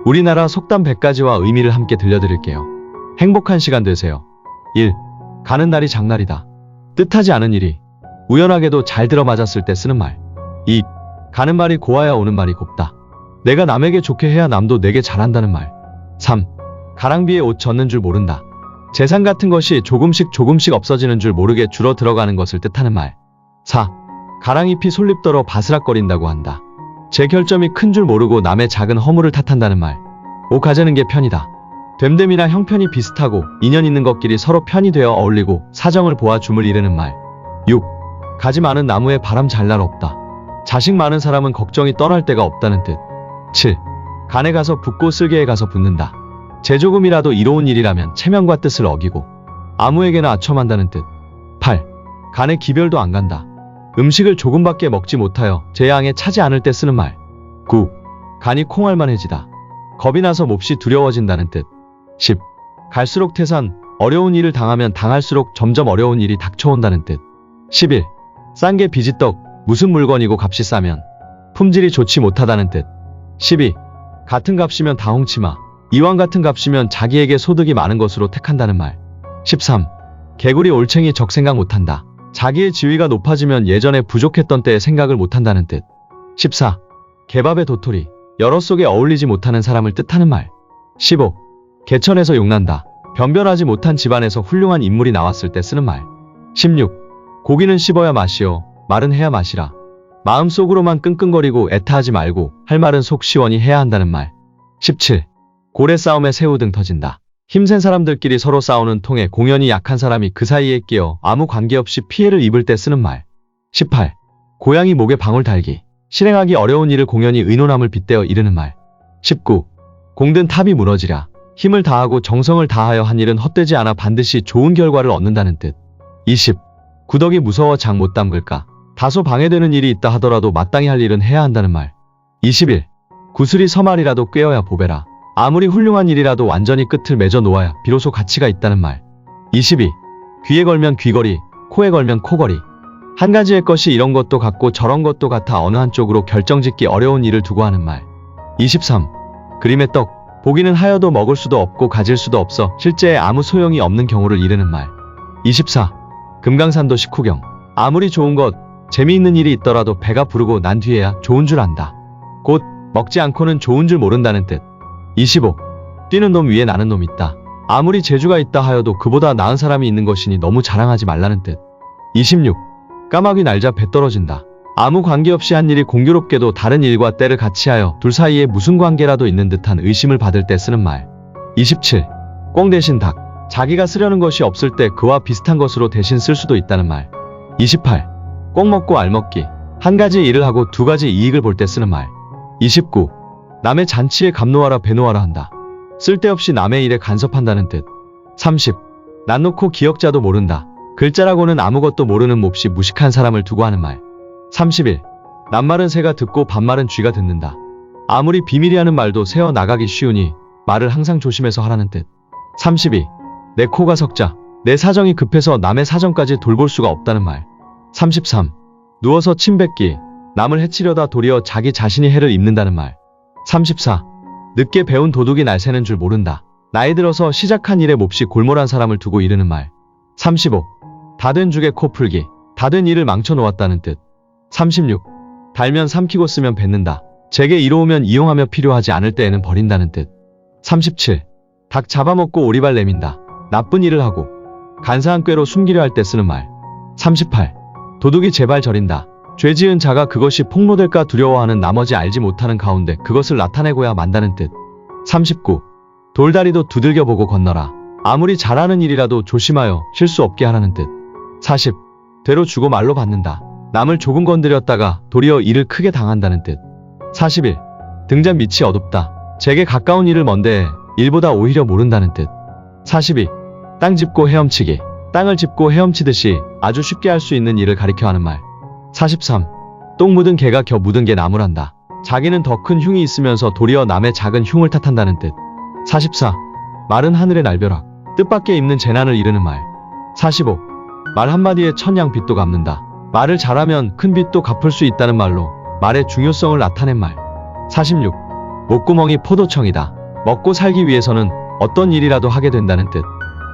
우리나라 속담 100가지와 의미를 함께 들려드릴게요. 행복한 시간 되세요. 1. 가는 날이 장날이다. 뜻하지 않은 일이 우연하게도 잘 들어맞았을 때 쓰는 말. 2. 가는 말이 고와야 오는 말이 곱다. 내가 남에게 좋게 해야 남도 내게 잘한다는 말. 3. 가랑비에 옷 젖는 줄 모른다. 재산 같은 것이 조금씩 없어지는 줄 모르게 줄어 들어가는 것을 뜻하는 말. 4. 가랑잎이 솔잎더러 바스락거린다고 한다. 제 결점이 큰 줄 모르고 남의 작은 허물을 탓한다는 말. 5. 가재는 게 편이다. 됨됨이나 형편이 비슷하고 인연 있는 것끼리 서로 편이 되어 어울리고 사정을 보아 줌을 이르는 말. 6. 가지 많은 나무에 바람 잘 날 없다. 자식 많은 사람은 걱정이 떠날 데가 없다는 뜻. 7. 간에 가서 붙고 쓸개에 가서 붙는다. 제조금이라도 이로운 일이라면 체면과 뜻을 어기고 아무에게나 아첨한다는 뜻. 8. 간에 기별도 안 간다. 음식을 조금밖에 먹지 못하여 제 양에 차지 않을 때 쓰는 말. 9. 간이 콩알만해지다. 겁이 나서 몹시 두려워진다는 뜻. 10. 갈수록 태산, 어려운 일을 당하면 당할수록 점점 어려운 일이 닥쳐온다는 뜻. 11. 싼 게 비지떡, 무슨 물건이고 값이 싸면 품질이 좋지 못하다는 뜻. 12. 같은 값이면 다 홍치마, 이왕 같은 값이면 자기에게 소득이 많은 것으로 택한다는 말. 13. 개구리 올챙이 적생각 못한다. 자기의 지위가 높아지면 예전에 부족했던 때의 생각을 못한다는 뜻. 14. 개밥의 도토리, 여러 속에 어울리지 못하는 사람을 뜻하는 말. 15. 개천에서 용난다. 변변하지 못한 집안에서 훌륭한 인물이 나왔을 때 쓰는 말. 16. 고기는 씹어야 맛이요, 말은 해야 맛이라. 마음속으로만 끙끙거리고 애타하지 말고 할 말은 속 시원히 해야 한다는 말. 17. 고래 싸움에 새우 등 터진다. 힘센 사람들끼리 서로 싸우는 통에 공연히 약한 사람이 그 사이에 끼어 아무 관계없이 피해를 입을 때 쓰는 말. 18. 고양이 목에 방울 달기. 실행하기 어려운 일을 공연히 의논함을 빗대어 이르는 말. 19. 공든 탑이 무너지랴. 힘을 다하고 정성을 다하여 한 일은 헛되지 않아 반드시 좋은 결과를 얻는다는 뜻. 20. 구덕이 무서워 장 못 담글까. 다소 방해되는 일이 있다 하더라도 마땅히 할 일은 해야 한다는 말. 21. 구슬이 서말이라도 꿰어야 보배라. 아무리 훌륭한 일이라도 완전히 끝을 맺어 놓아야 비로소 가치가 있다는 말. 22. 귀에 걸면 귀걸이, 코에 걸면 코걸이. 한 가지의 것이 이런 것도 같고 저런 것도 같아 어느 한쪽으로 결정짓기 어려운 일을 두고 하는 말. 23. 그림의 떡, 보기는 하여도 먹을 수도 없고 가질 수도 없어 실제에 아무 소용이 없는 경우를 이르는 말. 24. 금강산도 식후경. 아무리 좋은 것, 재미있는 일이 있더라도 배가 부르고 난 뒤에야 좋은 줄 안다. 곧 먹지 않고는 좋은 줄 모른다는 뜻. 25. 뛰는 놈 위에 나는 놈 있다. 아무리 재주가 있다 하여도 그보다 나은 사람이 있는 것이니 너무 자랑하지 말라는 뜻. 26. 까마귀 날자 배 떨어진다. 아무 관계없이 한 일이 공교롭게도 다른 일과 때를 같이 하여 둘 사이에 무슨 관계라도 있는 듯한 의심을 받을 때 쓰는 말. 27. 꽁 대신 닭. 자기가 쓰려는 것이 없을 때 그와 비슷한 것으로 대신 쓸 수도 있다는 말. 28. 꽁 먹고 알 먹기. 한 가지 일을 하고 두 가지 이익을 볼 때 쓰는 말. 29. 남의 잔치에 감노하라 배노하라 한다. 쓸데없이 남의 일에 간섭한다는 뜻. 30. 난 놓고 기억자도 모른다. 글자라고는 아무것도 모르는 몹시 무식한 사람을 두고 하는 말. 31. 낱말은 새가 듣고 반말은 쥐가 듣는다. 아무리 비밀이 하는 말도 새어 나가기 쉬우니 말을 항상 조심해서 하라는 뜻. 32. 내 코가 석자. 내 사정이 급해서 남의 사정까지 돌볼 수가 없다는 말. 33. 누워서 침 뱉기. 남을 해치려다 도리어 자기 자신이 해를 입는다는 말. 34. 늦게 배운 도둑이 날 새는 줄 모른다. 나이 들어서 시작한 일에 몹시 골몰한 사람을 두고 이르는 말. 35. 다 된 죽에 코 풀기. 다 된 일을 망쳐 놓았다는 뜻. 36. 달면 삼키고 쓰면 뱉는다. 제게 이로우면 이용하며 필요하지 않을 때에는 버린다는 뜻. 37. 닭 잡아먹고 오리발 내민다. 나쁜 일을 하고 간사한 꾀로 숨기려 할 때 쓰는 말. 38. 도둑이 제발 저린다. 죄 지은 자가 그것이 폭로될까 두려워하는 나머지 알지 못하는 가운데 그것을 나타내고야 만다는 뜻. 39. 돌다리도 두들겨 보고 건너라. 아무리 잘하는 일이라도 조심하여 실수 없게 하라는 뜻. 40. 되로 주고 말로 받는다. 남을 조금 건드렸다가 도리어 일을 크게 당한다는 뜻. 41. 등잔 밑이 어둡다. 제게 가까운 일을 먼데 일보다 오히려 모른다는 뜻. 42. 땅 짚고 헤엄치기. 땅을 짚고 헤엄치듯이 아주 쉽게 할 수 있는 일을 가리켜 하는 말. 43. 똥 묻은 개가 겨 묻은 개 나무란다. 자기는 더 큰 흉이 있으면서 도리어 남의 작은 흉을 탓한다는 뜻. 44. 말은 하늘의 날벼락. 뜻밖의 입는 재난을 이르는 말. 45. 말 한마디에 천냥 빚도 갚는다. 말을 잘하면 큰 빚도 갚을 수 있다는 말로 말의 중요성을 나타낸 말. 46. 목구멍이 포도청이다. 먹고 살기 위해서는 어떤 일이라도 하게 된다는 뜻.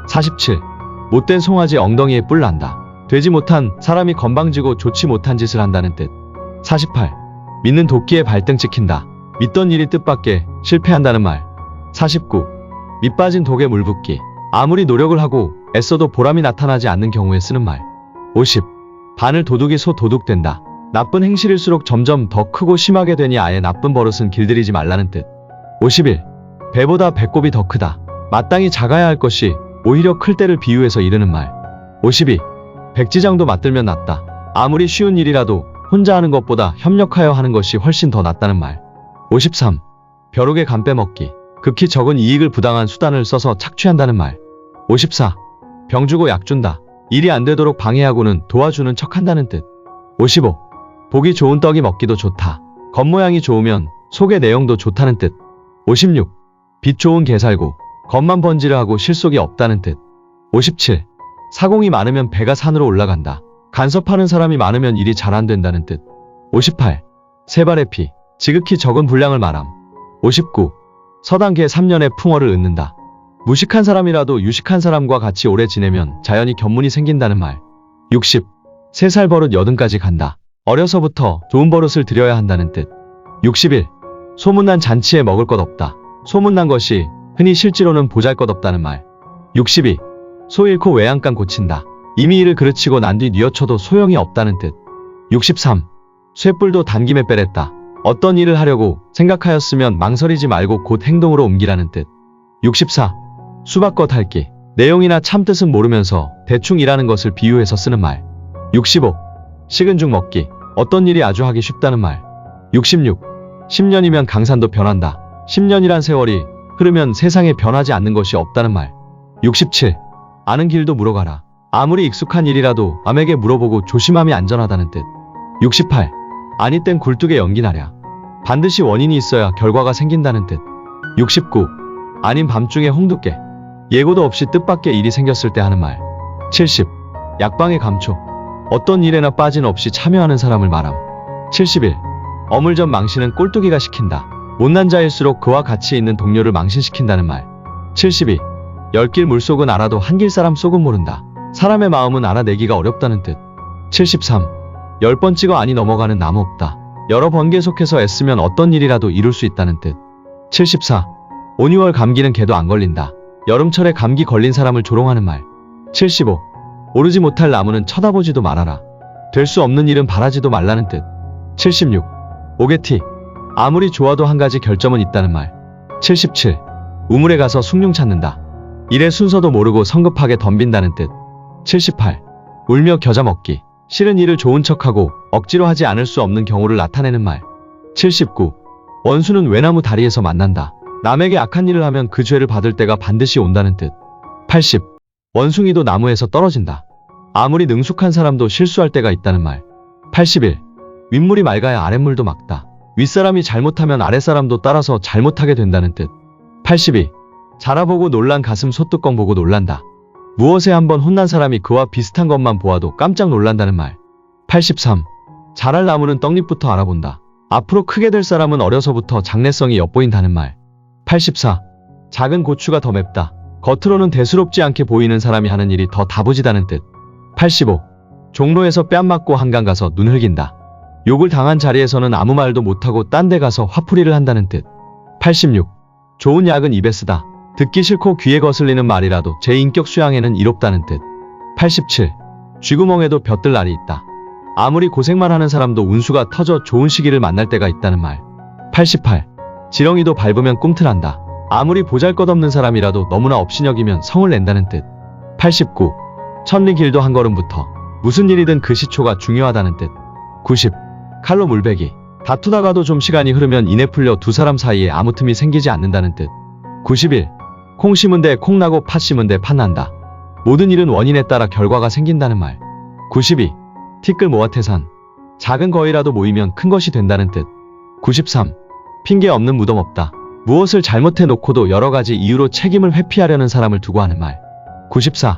47. 못된 송아지 엉덩이에 뿔 난다. 되지 못한 사람이 건방지고 좋지 못한 짓을 한다는 뜻. 48. 믿는 도끼에 발등 찍힌다. 믿던 일이 뜻밖의 실패한다는 말. 49. 밑 빠진 독에 물 붓기. 아무리 노력을 하고 애써도 보람이 나타나지 않는 경우에 쓰는 말. 50. 바늘 도둑이 소 도둑된다. 나쁜 행실일수록 점점 더 크고 심하게 되니 아예 나쁜 버릇은 길들이지 말라는 뜻. 51. 배보다 배꼽이 더 크다. 마땅히 작아야 할 것이 오히려 클 때를 비유해서 이르는 말. 52. 백지장도 맞들면 낫다. 아무리 쉬운 일이라도 혼자 하는 것보다 협력하여 하는 것이 훨씬 더 낫다는 말. 53. 벼룩의 간 빼먹기. 극히 적은 이익을 부당한 수단을 써서 착취한다는 말. 54. 병 주고 약 준다. 일이 안 되도록 방해하고는 도와주는 척 한다는 뜻. 55. 보기 좋은 떡이 먹기도 좋다. 겉모양이 좋으면 속의 내용도 좋다는 뜻. 56. 빛 좋은 개살구. 겉만 번지르하고 실속이 없다는 뜻. 57. 사공이 많으면 배가 산으로 올라간다. 간섭하는 사람이 많으면 일이 잘 안 된다는 뜻. 58. 세 발의 피. 지극히 적은 분량을 말함. 59. 서당계 3년의 풍어를 읊는다. 무식한 사람이라도 유식한 사람과 같이 오래 지내면 자연히 견문이 생긴다는 말. 60. 3살 버릇 80까지 간다. 어려서부터 좋은 버릇을 들여야 한다는 뜻. 61. 소문난 잔치에 먹을 것 없다. 소문난 것이 흔히 실제로는 보잘것없다는 말. 62. 소 잃고 외양간 고친다. 이미 일을 그르치고 난 뒤 뉘어쳐도 소용이 없다는 뜻. 63. 쇠뿔도 단김에 빼랬다. 어떤 일을 하려고 생각하였으면 망설이지 말고 곧 행동으로 옮기라는 뜻. 64. 수박겉 핥기. 내용이나 참뜻은 모르면서 대충 일하는 것을 비유해서 쓰는 말. 65. 식은 죽 먹기. 어떤 일이 아주 하기 쉽다는 말. 66. 10년이면 강산도 변한다. 10년이란 세월이 흐르면 세상에 변하지 않는 것이 없다는 말. 67. 아는 길도 물어가라. 아무리 익숙한 일이라도 남에게 물어보고 조심함이 안전하다는 뜻. 68. 아니 땐 굴뚝에 연기나랴. 반드시 원인이 있어야 결과가 생긴다는 뜻. 69. 아닌 밤중에 홍두깨. 예고도 없이 뜻밖의 일이 생겼을 때 하는 말. 70. 약방의 감초. 어떤 일에나 빠진 없이 참여하는 사람을 말함. 71. 어물전 망신은 꼴뚜기가 시킨다. 못난 자일수록 그와 같이 있는 동료를 망신시킨다는 말. 72. 열길 물속은 알아도 한길 사람 속은 모른다. 사람의 마음은 알아내기가 어렵다는 뜻. 73. 10번 찍어 아니 넘어가는 나무 없다. 여러 번 계속해서 애쓰면 어떤 일이라도 이룰 수 있다는 뜻. 74. 5, 6월 감기는 개도 안 걸린다. 여름철에 감기 걸린 사람을 조롱하는 말. 75. 오르지 못할 나무는 쳐다보지도 말아라. 될 수 없는 일은 바라지도 말라는 뜻. 76. 오게티. 아무리 좋아도 한 가지 결점은 있다는 말. 77. 우물에 가서 숭늉 찾는다. 일의 순서도 모르고 성급하게 덤빈다는 뜻. 78. 울며 겨자 먹기. 싫은 일을 좋은 척하고 억지로 하지 않을 수 없는 경우를 나타내는 말. 79. 원수는 외나무 다리에서 만난다. 남에게 악한 일을 하면 그 죄를 받을 때가 반드시 온다는 뜻. 80. 원숭이도 나무에서 떨어진다. 아무리 능숙한 사람도 실수할 때가 있다는 말. 81. 윗물이 맑아야 아랫물도 맑다. 윗사람이 잘못하면 아랫사람도 따라서 잘못하게 된다는 뜻. 82. 자라보고 놀란 가슴 소뚜껑 보고 놀란다. 무엇에 한번 혼난 사람이 그와 비슷한 것만 보아도 깜짝 놀란다는 말. 83. 자랄 나무는 떡잎부터 알아본다. 앞으로 크게 될 사람은 어려서부터 장래성이 엿보인다는 말. 84. 작은 고추가 더 맵다. 겉으로는 대수롭지 않게 보이는 사람이 하는 일이 더 다부지다는 뜻. 85. 종로에서 뺨 맞고 한강 가서 눈 흘긴다. 욕을 당한 자리에서는 아무 말도 못하고 딴 데 가서 화풀이를 한다는 뜻. 86. 좋은 약은 입에 쓰다. 듣기 싫고 귀에 거슬리는 말이라도 제 인격 수양에는 이롭다는 뜻. 87. 쥐구멍에도 벼뜰 날이 있다. 아무리 고생만 하는 사람도 운수가 터져 좋은 시기를 만날 때가 있다는 말. 88. 지렁이도 밟으면 꿈틀한다. 아무리 보잘것없는 사람이라도 너무나 업신여기면 성을 낸다는 뜻. 89. 천리길도 한 걸음부터. 무슨 일이든 그 시초가 중요하다는 뜻. 90. 칼로 물베기. 다투다가도 좀 시간이 흐르면 이내 풀려 두 사람 사이에 아무 틈이 생기지 않는다는 뜻. 91. 콩 심은 데 콩 나고 팥 심은 데 팥 난다. 모든 일은 원인에 따라 결과가 생긴다는 말. 92. 티끌 모아 태산. 작은 거이라도 모이면 큰 것이 된다는 뜻. 93. 핑계 없는 무덤 없다. 무엇을 잘못해 놓고도 여러 가지 이유로 책임을 회피하려는 사람을 두고 하는 말. 94.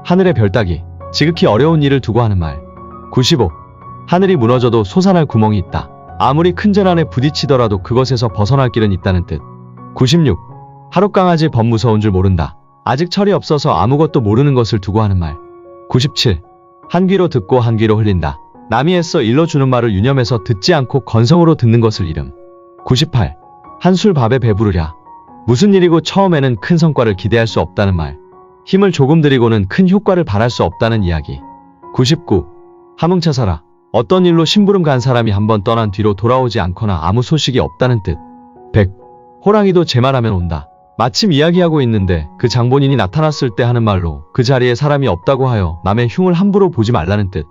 하늘의 별 따기. 지극히 어려운 일을 두고 하는 말. 95. 하늘이 무너져도 솟아날 구멍이 있다. 아무리 큰 재난에 부딪히더라도 그것에서 벗어날 길은 있다는 뜻. 96. 하룻강아지 범 무서운 줄 모른다. 아직 철이 없어서 아무것도 모르는 것을 두고 하는 말. 97. 한 귀로 듣고 한 귀로 흘린다. 남이 애써 일러주는 말을 유념해서 듣지 않고 건성으로 듣는 것을 이름. 98. 한술 밥에 배부르랴. 무슨 일이고 처음에는 큰 성과를 기대할 수 없다는 말. 힘을 조금 들이고는 큰 효과를 바랄 수 없다는 이야기. 99. 함흥차사라. 어떤 일로 심부름 간 사람이 한번 떠난 뒤로 돌아오지 않거나 아무 소식이 없다는 뜻. 100. 호랑이도 제 말하면 온다. 마침 이야기하고 있는데 그 장본인이 나타났을 때 하는 말로 그 자리에 사람이 없다고 하여 남의 흉을 함부로 보지 말라는 뜻.